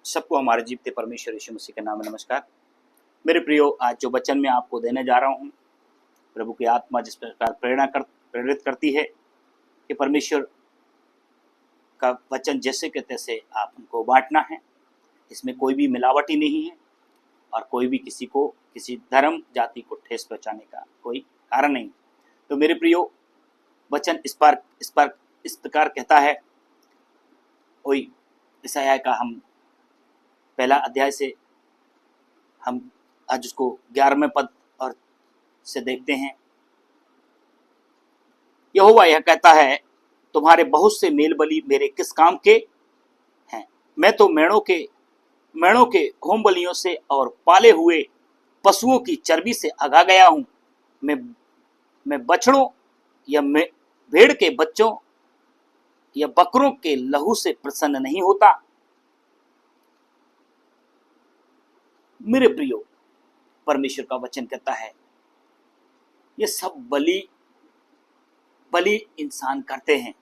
सबको हमारे जीवते परमेश्वर यीशु मसीह के नाम में नमस्कार। मेरे प्रियो, आज जो वचन मैं आपको देने जा रहा हूँ, प्रभु की आत्मा जिस प्रकार प्रेरित करती है कि परमेश्वर का वचन जैसे के तैसे आप उनको बांटना है। इसमें कोई भी मिलावटी नहीं है और कोई भी किसी को किसी धर्म जाति को ठेस पहुंचाने का कोई कारण नहीं। तो मेरे प्रियो, वचन इस प्रकार कहता है। वही यशायाह का हम पहला अध्याय से हम आज उसको 11वें पद और से देखते हैं। यहोवा यह कहता है, तुम्हारे बहुत से मेल बलि मेरे किस काम के हैं? मैं तो मेढ़ों के होम बलियों से और पाले हुए पशुओं की चर्बी से आगा गया हूं। मैं बछड़ों या भेड़ के बच्चों या बकरों के लहू से प्रसन्न नहीं होता। मेरे प्रियो, परमेश्वर का वचन कहता है, ये सब बलि इंसान करते हैं।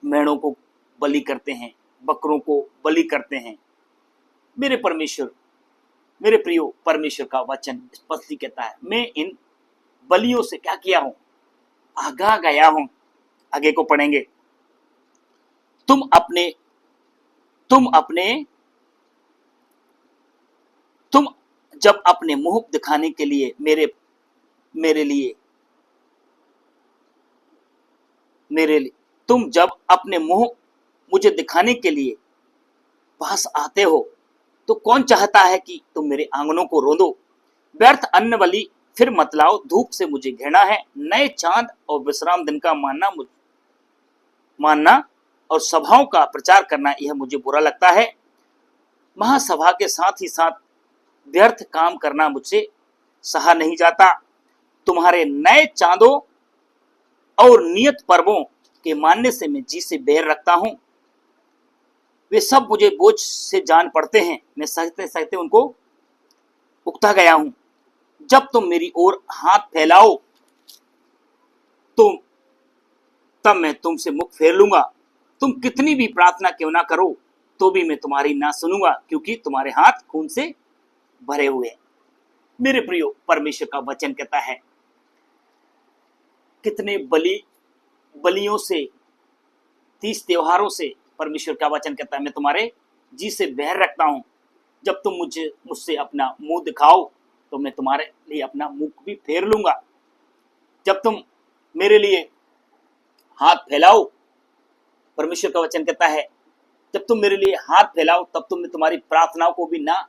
मेढ़ों को बलि करते हैं, बकरों को बलि करते हैं। मेरे प्रियो, परमेश्वर का वचन स्पष्ट कहता है, मैं इन बलियों से क्या किया हूं? आगा गया हूं। आगे को पढ़ेंगे। तुम जब अपने मुंह दिखाने के लिए तुम जब अपने मुंह मुझे दिखाने के लिए पास आते हो, तो कौन चाहता है कि तुम मेरे आंगनों को रोंदो? व्यर्थ अन्न बलि फिर मत लाओ। धूप से मुझे घृणा है। नए चांद और विश्राम दिन का मानना और सभाओं का प्रचार करना, यह मुझे बुरा लगता है। महासभा के साथ ही साथ व्यर्थ काम करना मुझसे सहा नहीं जाता। तुम्हारे नए चांदों और नियत पर्वों के मानने से मैं जी से बैर रखता हूं। वे सब मुझे बोझ से जान पड़ते हैं। मैं सहते सहते उनको उकता गया हूं। जब तुम मेरी ओर हाथ फैलाओ तब मैं तुमसे मुख फेर लूंगा। तुम कितनी भी प्रार्थना क्यों ना करो, तो भी मैं तुम्हारी ना सुनूंगा, क्योंकि तुम्हारे हाथ खून से भरे हुए। मेरे प्रियो, परमेश्वर का वचन कहता है, कितने बलियों से, 30 त्योहारों से परमेश्वर का वचन कहता है, मैं तुम्हारे जी से बैर रखता हूं। जब तुम मुझसे अपना मुंह दिखाओ, तो मैं तुम्हारे लिए अपना मुंह भी फेर लूंगा। जब तुम मेरे लिए हाथ फैलाओ, परमेश्वर का वचन कहता है, जब तुम मेरे लिए हाथ फैलाओ, तब तुम मैं तुम्हारी प्रार्थनाओं को भी ना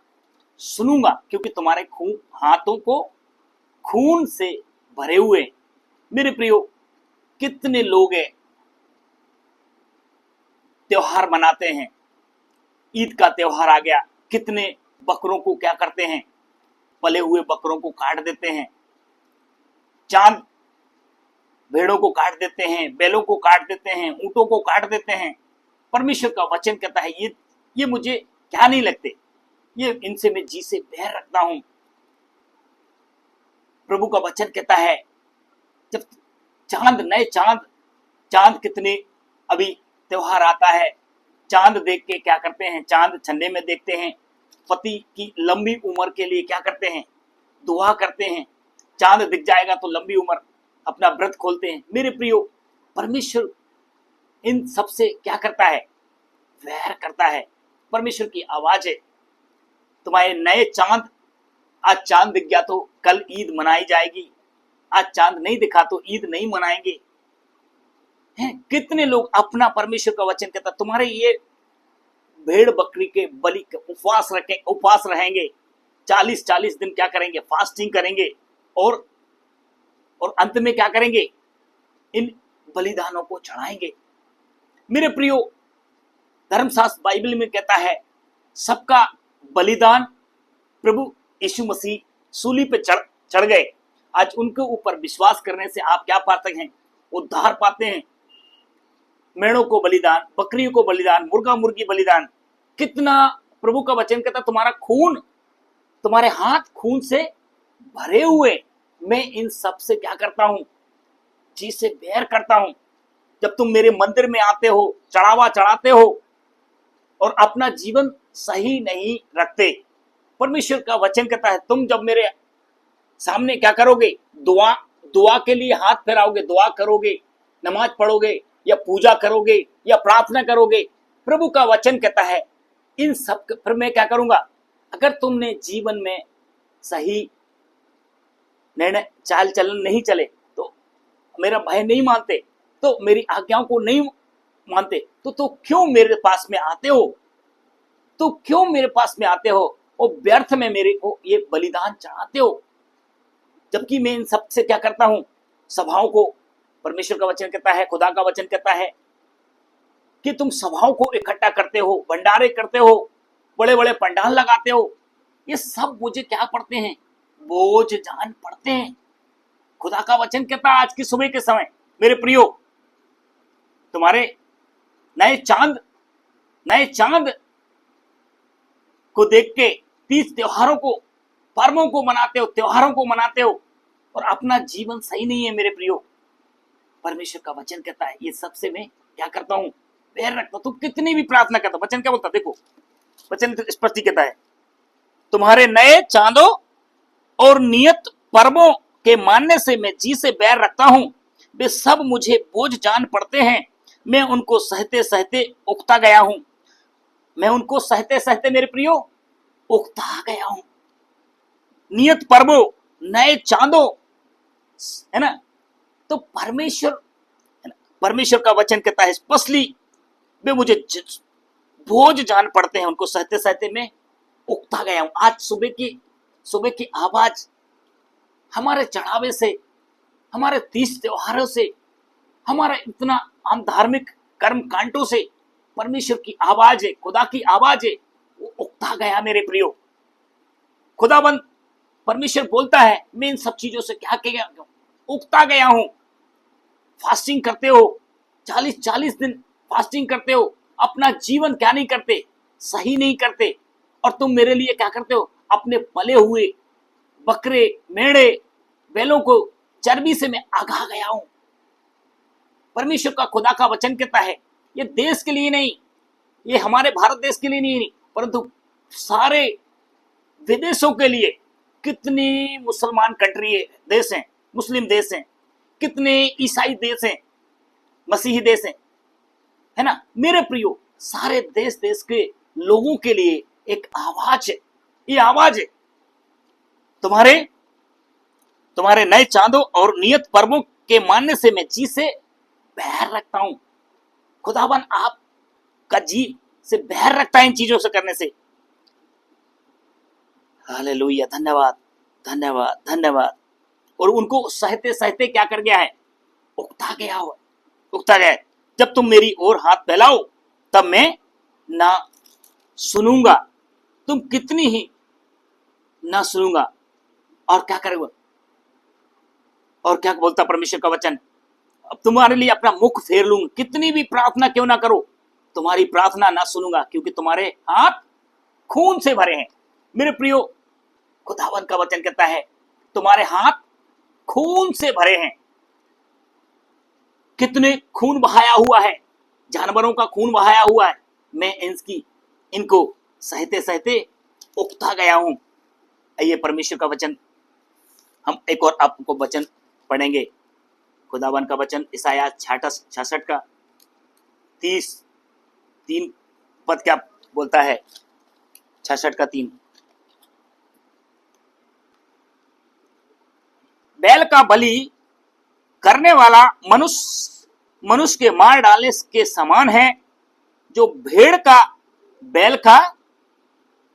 सुनूंगा, क्योंकि तुम्हारे हाथों को खून से भरे हुए। मेरे प्रियो, कितने लोग हैं त्योहार मनाते हैं। ईद का त्योहार आ गया, कितने बकरों को क्या करते हैं? पले हुए बकरों को काट देते हैं। चांद भेड़ों को काट देते हैं, बैलों को काट देते हैं, ऊंटों को काट देते हैं। परमेश्वर का वचन कहता है, ये मुझे क्या नहीं लगते, ये इनसे मैं जी से बैर रखता हूं। प्रभु का वचन कहता है, जब चांद कितने, अभी त्योहार आता है, चांद देख के क्या करते हैं? चांद छन्ने में देखते हैं। पति की लंबी उम्र के लिए क्या करते हैं? दुआ करते हैं। चांद दिख जाएगा तो लंबी उम्र, अपना व्रत खोलते हैं। मेरे प्रियो, परमेश्वर इन सबसे क्या करता है? वैर करता है। परमेश्वर की आवाज है, तुम्हारे नए चांद, आज चांद दिख गया तो कल ईद मनाई जाएगी, आज चांद नहीं दिखा तो ईद नहीं मनाएंगे। हैं? कितने लोग अपना, परमेश्वर का वचन कहता, तुम्हारे ये भेड़ बकरी के बलि के उपवास रहेंगे। 40 दिन क्या करेंगे? फास्टिंग करेंगे और अंत में क्या करेंगे? इन बलिदानों को चढ़ाएंगे। मेरे प्रियो, धर्मशास्त्र बाइबल में कहता है, सबका बलिदान प्रभु यीशु मसीह सूली पे चढ़ गए। आज उनके ऊपर विश्वास करने से आप क्या पाते हैं? उद्धार पाते हैं। मेढ़ों को बलिदान, बकरियों को बलिदान, मुर्गा मुर्गी बलिदान। कितना प्रभु का वचन कहता, तुम्हारा खून, तुम्हारे हाथ खून से भरे हुए। मैं इन सब से क्या करता हूं? जी से बैर करता हूं। जब तुम मेरे मंदिर में आते हो, चढ़ावा चढ़ाते हो, और अपना जीवन सही नहीं रखते। परमेश्वर का वचन कहता है तुम जब मेरे सामने क्या करोगे, दुआ दुआ के लिए हाथ फैलाओगे, दुआ करोगे, नमाज पढ़ोगे या पूजा करोगे या प्रार्थना करोगे, प्रभु का वचन कहता है इन सब पर मैं क्या करूंगा। अगर तुमने जीवन में सही निर्णय चाल चलन नहीं चले, तो मेरा भय नहीं मानते, तो मेरी आज्ञाओं को नहीं मानते, तो क्यों मेरे पास में आते हो, तो क्यों मेरे पास में आते हो और व्यर्थ में मेरे को ये बलिदान चढ़ाते हो। जबकि मैं इन सब से क्या करता हूं, सभाओं को, परमेश्वर का वचन कहता है, खुदा का वचन कहता है कि तुम सभाओं को इकट्ठा करते हो, भंडारे करते हो, बड़े बड़े पंडाल लगाते हो, ये सब मुझे क्या पड़ते हैं, बोझ जान पड़ते हैं। खुदा का वचन कहता है आज की सुबह के समय मेरे प्रियो, तुम्हारे नए चांद को देख के तीज त्योहारों को, पर्वों को मनाते हो, त्योहारों को मनाते हो और अपना जीवन सही नहीं है मेरे प्रियो। परमेश्वर का वचन कहता है ये सबसे मैं क्या करता हूं, पैर रखता हूं। तुम कितनी भी प्रार्थना करता, वचन क्या बोलता, देखो वचन स्पष्ट कहता है तुम्हारे नए चांदों और नियत पर्वों के मानने से मैं जी से बैर रखता हूं। वे सब मुझे बोझ जान पड़ते हैं, मैं उनको सहते सहते उकता गया हूं। मैं उनको सहते सहते मेरे प्रियो उकता गया हूं। नियत पर्वों, नए चांदों, है ना, तो परमेश्वर का वचन कहता है स्पष्टली वे मुझे बोझ जान पड़ते हैं, उनको सहते सहते मैं उकता गया हूं। आज सुबह की आवाज हमारे चढ़ावे से, हमारे तीज त्योहारों से, हमारा इतना हम धार्मिक कर्म कांडों से परमेश्वर की आवाज है, खुदा की आवाज है, वो उकता गया मेरे प्रियो। खुदाबंद परमेश्वर बोलता है मैं इन सब चीजों से क्या किया, उकता गया हूं। फास्टिंग करते हो, 40 दिन फास्टिंग करते हो, अपना जीवन क्या नहीं करते, सही नहीं करते, और तुम मेरे लिए क्या करते हो, अपने पले हुए बकरे, मेढ़े, बैलों को चर्बी से मैं आगा गया हूं। परमेश्वर का खुदा का वचन कहता है ये देश के लिए नहीं, ये हमारे भारत देश के लिए नहीं, परंतु सारे विदेशों के लिए। कितनी मुसलमान कंट्री है, देश हैं, मुस्लिम देश हैं, कितने ईसाई देश हैं, मसीही देश हैं, है ना मेरे प्रियो। सारे देश के लोगों के लिए एक आवाज है, ये आवाज है तुम्हारे नए चांदों और नियत पर्वों के मानने से मैं जी से बैर रखता हूं। खुदावन आपका जी से बैर रखता है इन चीजों से करने से। हालेलुया, धन्यवाद धन्यवाद धन्यवाद। और उनको सहते सहते क्या कर गया है, उकता गया है। जब तुम मेरी ओर हाथ फैलाओ तब मैं ना सुनूंगा, तुम कितनी ही ना सुनूंगा। और क्या करेगा, और क्या बोलता परमेश्वर का वचन, अब तुम्हारे लिए अपना मुख फेर लूंगा, कितनी भी प्रार्थना क्यों ना करो, तुम्हारी प्रार्थना ना सुनूंगा, क्योंकि तुम्हारे हाथ खून से भरे हैं। मेरे प्रियो, खुदावन का वचन कहता है तुम्हारे हाथ खून से भरे हैं। कितने खून बहाया हुआ है, जानवरों का खून बहाया हुआ है। मैं इनको सहते सहते उकता गया हूं। आइए परमेश्वर का वचन, हम एक और आपको वचन पढ़ेंगे। खुदावन का वचन इसाया 66 का 33 पद क्या बोलता है, 66 का 3। बैल का बलि करने वाला मनुष्य के मार डालने के समान है, जो बैल का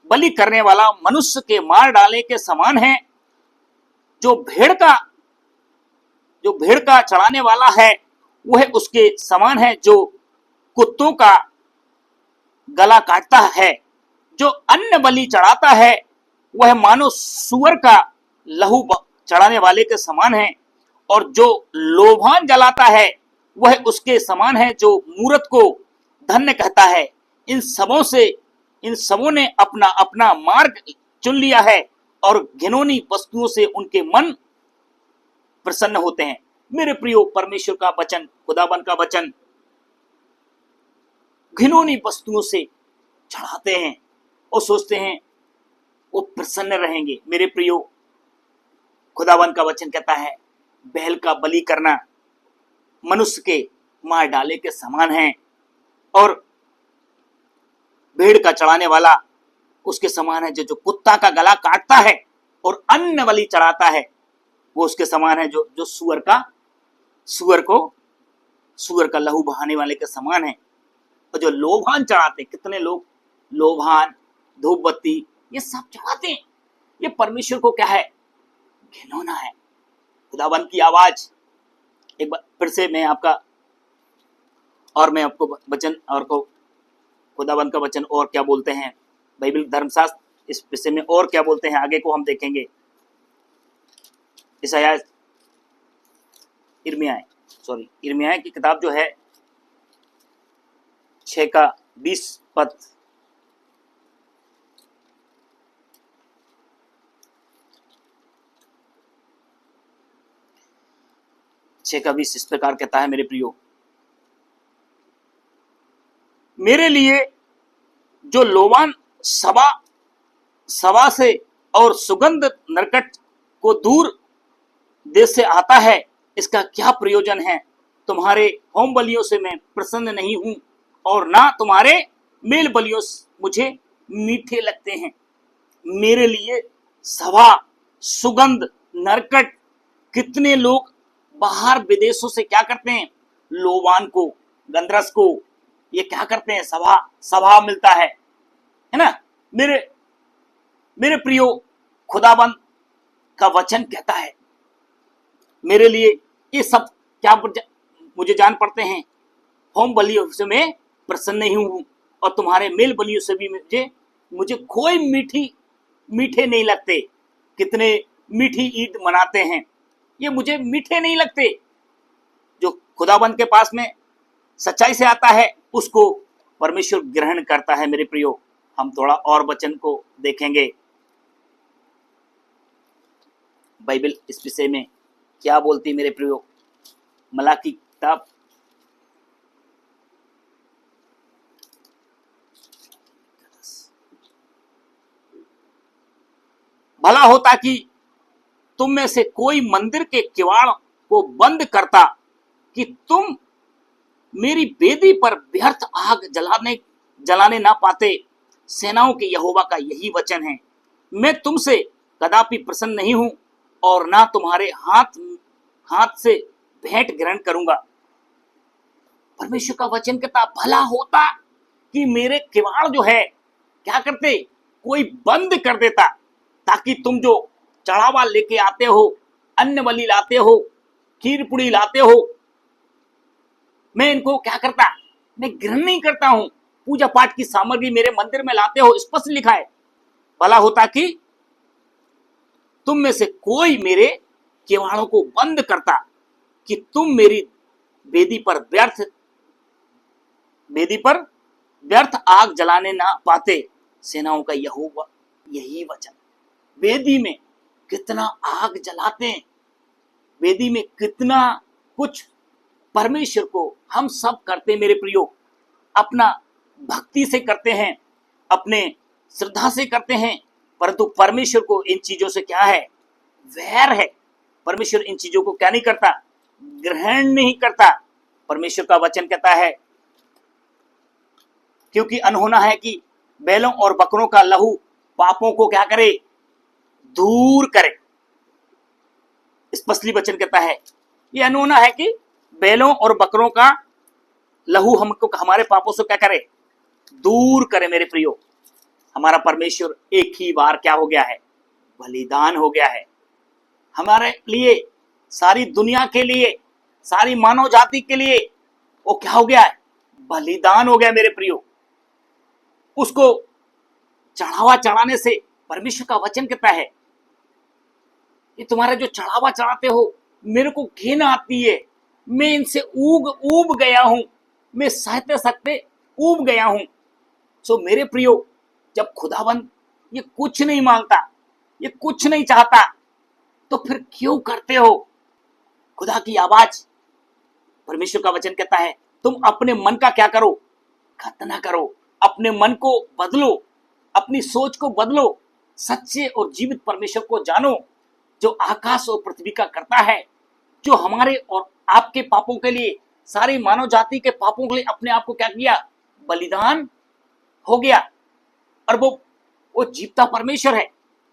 बलि करने वाला मनुष्य के मार डालने के समान है। जो भेड़ का चढ़ाने वाला है वह उसके समान है, जो कुत्तों का गला काटता है। जो अन्न बलि चढ़ाता है वह मानो सुअर का लहू चढ़ाने वाले के समान है, और जो लोभान जलाता है वह उसके समान है, जो मूरत को धन्य कहता है। इन सबों ने अपना अपना मार्ग चुन लिया है, और घिनौनी वस्तुओं से उनके मन प्रसन्न होते हैं। मेरे प्रियो, परमेश्वर का वचन, खुदाबंद का वचन घिनौनी वस्तुओं से चढ़ाते हैं और सोचते हैं वो प्रसन्न रहेंगे। मेरे प्रियो, खुदावन का वचन कहता है बैल का बलि करना मनुष्य के मार डाले के समान है और भेड़ का चढ़ाने वाला उसके समान है। जो कुत्ता का गला काटता है और अन्न बलि चढ़ाता है वो उसके समान है। जो सुअर का लहू बहाने वाले के समान है। और जो लोभान चढ़ाते, कितने लोग लोभान, धूप बत्ती ये सब चढ़ाते हैं, ये परमेश्वर को क्या है, घिनौना है। खुदावन की आवाज एक बार फिर से मैं आपको वचन और को खुदावन का वचन और क्या बोलते हैं, बाइबल धर्मशास्त्र इस विषय में और क्या बोलते हैं आगे को हम देखेंगे। इर्मिया की किताब जो है 6:20 पद, इस प्रकार कहता है, मेरे प्रियो, मेरे लिए जो लोवान सभा से और सुगंध नरकट को दूर देश से आता है, इसका क्या प्रयोजन है। तुम्हारे होम बलियों से मैं प्रसन्न नहीं हूं और ना तुम्हारे मेल बलियों मुझे मीठे लगते हैं। मेरे लिए सभा, सुगंध, नरकट, कितने लोग बाहर विदेशों से क्या करते हैं, लोवान को, गंधरस को, ये क्या करते हैं, सभा मिलता है ना। मेरे प्रियो, खुदाबंद का वचन कहता है मेरे लिए ये सब क्या मुझे जान पड़ते हैं। होम बलियों से मैं प्रसन्न नहीं हूं और तुम्हारे मेल बलियों से भी मुझे कोई मीठे नहीं लगते। कितने मीठी ईद मनाते हैं, ये मुझे मीठे नहीं लगते। जो खुदाबंद के पास में सच्चाई से आता है उसको परमेश्वर ग्रहण करता है। मेरे प्रियो, हम थोड़ा और वचन को देखेंगे, बाइबल इस विषय में क्या बोलती। मेरे प्रियो, मलाकी किताब भला होता कि तुम में से कोई मंदिर के किवाड़ को बंद करता कि तुम मेरी वेदी पर व्यर्थ आग जलाने ना पाते। सेनाओं के यहोवा का यही वचन है, मैं तुमसे कदापि प्रसन्न नहीं हूं और ना तुम्हारे हाथ से भेंट ग्रहण करूंगा। परमेश्वर का वचन कहता भला होता कि मेरे किवाड़ जो है क्या करते, कोई बंद कर देता, ताकि तुम जो चढ़ावा लेके आते हो, अन्न बलि लाते हो, खीर पुड़ी लाते हो, मैं इनको क्या करता, मैं ग्रहण नहीं करता हूं। पूजा पाठ की सामग्री मेरे मंदिर में लाते हो, स्पष्ट लिखा है। भला होता कि तुम में से कोई मेरे किवाड़ों को बंद करता कि तुम मेरी वेदी पर व्यर्थ आग जलाने ना पाते। सेनाओं का यहोवा यही वचन। वेदी में कितना आग जलाते हैं, वेदी में कितना कुछ परमेश्वर को हम सब करते। मेरे प्रियो, अपना भक्ति से करते हैं, अपने श्रद्धा से करते हैं, परंतु परमेश्वर को इन चीजों से क्या है, वैर है। परमेश्वर इन चीजों को क्या नहीं करता, ग्रहण नहीं करता। परमेश्वर का वचन कहता है क्योंकि अनहोना है कि बैलों और बकरों का लहू पापों को क्या करे, दूर करे। स्पष्टली वचन कहता है ये अनहोना है कि बैलों और बकरों का लहू हमको हमारे पापों से क्या करे, दूर करे। मेरे प्रियो, हमारा परमेश्वर एक ही बार क्या हो गया है, बलिदान हो गया है हमारे लिए, सारी दुनिया के लिए, सारी मानव जाति के लिए। वो क्या हो गया है, बलिदान हो गया। मेरे प्रियो, उसको चढ़ावा चढ़ाने से परमेश्वर का वचन कहता है ये तुम्हारा जो चढ़ावा चढ़ाते हो मेरे को घिन आती है, मैं इनसे ऊब गया हूं, मैं सहते सकते ऊब गया हूं। सो मेरे प्रियो, जब खुदाबंद ये कुछ नहीं मांगता, ये कुछ नहीं चाहता, तो फिर क्यों करते हो। खुदा की आवाज, परमेश्वर का वचन कहता है तुम अपने मन का क्या करो, खतना करो, अपने मन को बदलो, अपनी सोच को बदलो, सच्चे और जीवित परमेश्वर को जानो जो आकाश और पृथ्वी का करता है, जो हमारे और आपके पापों के लिए, सारी मानव जाति के पापों के लिए अपने आप को क्या किया, बलिदान हो गया। और वो जीवता परमेश्वर है।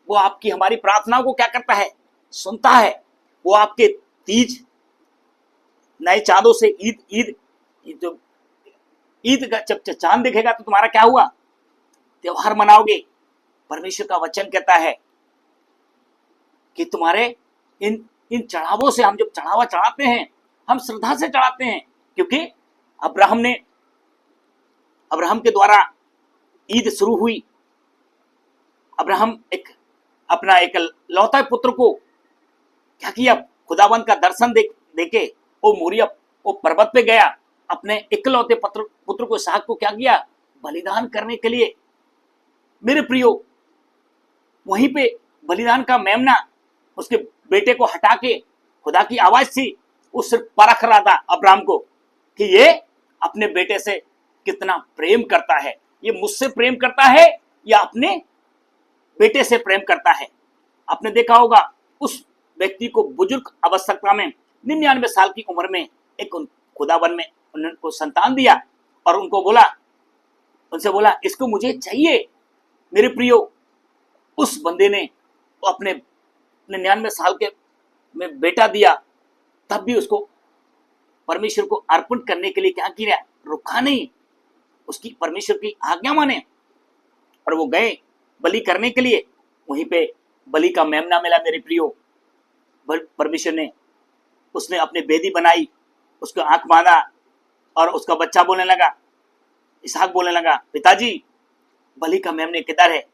वो आपकी हमारी प्रार्थनाओं को क्या करता है, सुनता है। वो आपके तीज, नए चांदों से ईद का जब चांद दिखेगा तो तुम्हारा क्या हुआ, त्योहार मनाओगे। परमेश्वर का वचन कहता है कि तुम्हारे इन इन चढ़ावों से, हम जब चढ़ावा चढ़ाते हैं हम श्रद्धा से चढ़ाते हैं, क्योंकि अब्राहम के द्वारा ईद शुरू हुई। अब्राहम अपना एक लौता पुत्र को क्या किया, खुदाबंद का दर्शन देके वो मोरिया, वो पर्वत पे गया, अपने इकलौते पुत्र को, इसहाक को क्या किया, बलिदान करने के लिए। मेरे प्रियो, वहीं पे बलिदान का मेमना उसके बेटे को हटा के, खुदा की आवाज थी, वो सिर्फ परख रहा था अब्राहम को कि ये अपने बेटे से कितना प्रेम करता है, ये मुझसे प्रेम करता है या अपने बेटे से प्रेम करता है। आपने देखा होगा उस व्यक्ति को बुजुर्ग अवस्था में 99 साल की उम्र में एक खुदावन में उनको संतान दिया और उनसे बोला इसको मुझे चाहिए। मेरे प्रियो, उस बंदे ने अपने 99 साल के में बेटा दिया, तब भी उसको परमेश्वर को अर्पण करने के लिए क्या किया, रुका नहीं, उसकी परमेश्वर की आज्ञा माने और वो गए बलि करने के लिए। वहीं पे बलि का मेमना मिला। मेरे प्रियो, परमेश्वर ने, उसने अपनी बेदी बनाई, उसको आंख बांधा और उसका बच्चा बोलने लगा, इसहाक बोलने लगा, पिताजी बलि का मेमने किधर है।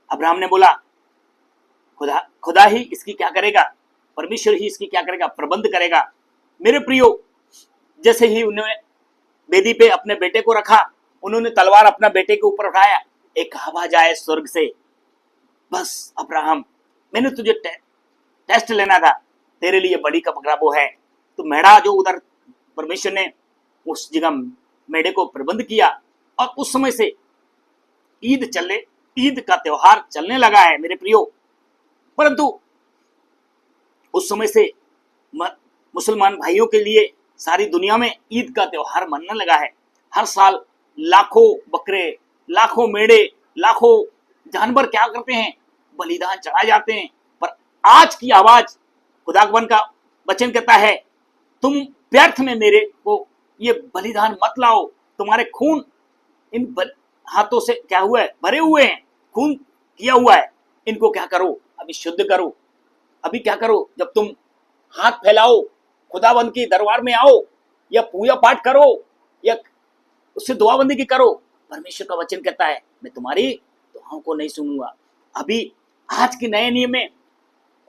अब्राहम ने बोला, खुदा ही इसकी क्या करेगा, परमेश्वर ही इसकी क्या करेगा, प्रबंध करेगा। मेरे प्रियो, जैसे ही उन्होंने बेदी पे अपने बेटे को रखा, उन्होंने तलवार अपना बेटे के ऊपर उठाया, एक आवाज आए स्वर्ग से, बस अब्राहम, मैंने तुझे टेस्ट लेना था, तेरे लिए बलि का बकरा वो है। तो मेढ़ा जो उधर परमेश्वर ने उस जगह मेढ़े को प्रबंध किया और उस समय से ईद का त्योहार चलने लगा है। मेरे प्रियो, परंतु उस समय से मुसलमान भाइयों के लिए सारी दुनिया में ईद का त्योहार मनने लगा है। हर साल लाखों बकरे, लाखों मेढ़े, लाखों जानवर क्या करते हैं, बलिदान चढ़ाए जाते हैं। पर आज की आवाज, खुदावन का वचन कहता है, तुम व्यर्थ में मेरे को ये बलिदान मत लाओ, तुम्हारे खून इन हाथों से क्या हुआ है, भरे हुए हैं, खून किया हुआ है, इनको क्या करो, अभी शुद्ध करो। अभी क्या करो, जब तुम हाथ फैलाओ, खुदाबंद की दरबार में आओ या पूजा पाठ करो या उससे दुआबंदी की करो, परमेश्वर का वचन कहता है मैं तुम्हारी दुआओं को नहीं सुनूंगा। अभी आज के नए नियम में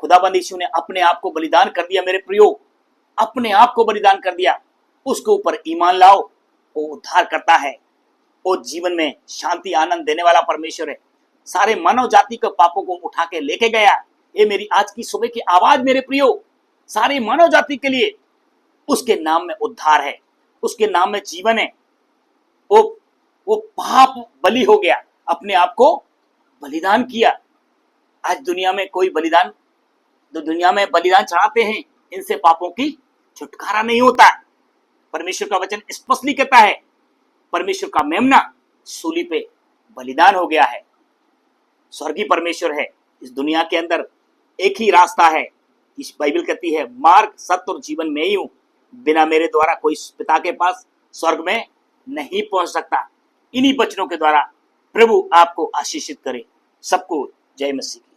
खुदाबंद यीशु ने अपने आप को बलिदान कर दिया। मेरे प्रियो, अपने आप को बलिदान कर दिया। उसके ऊपर ईमान लाओ, वो उद्धार करता है, वो जीवन में शांति आनंद देने वाला परमेश्वर है। सारे मानव जाति के पापों को उठा के लेके गया। ये मेरी आज की सुबह की आवाज मेरे प्रियो, सारी मानव जाति के लिए, उसके नाम में उद्धार है, उसके नाम में जीवन है। वो पाप बलि हो गया, अपने आप को बलिदान किया। आज दुनिया में बलिदान चढ़ाते हैं, इनसे पापों की छुटकारा नहीं होता। परमेश्वर का वचन स्पष्टली कहता है, परमेश्वर का मेमना सूली पे बलिदान हो गया है। स्वर्गीय परमेश्वर है। इस दुनिया के अंदर एक ही रास्ता है। इस बाइबल कहती है, मार्ग सत्य और जीवन में ही हूं, बिना मेरे द्वारा कोई पिता के पास स्वर्ग में नहीं पहुंच सकता। इन्हीं वचनों के द्वारा प्रभु आपको आशीषित करे। सबको जय मसीह।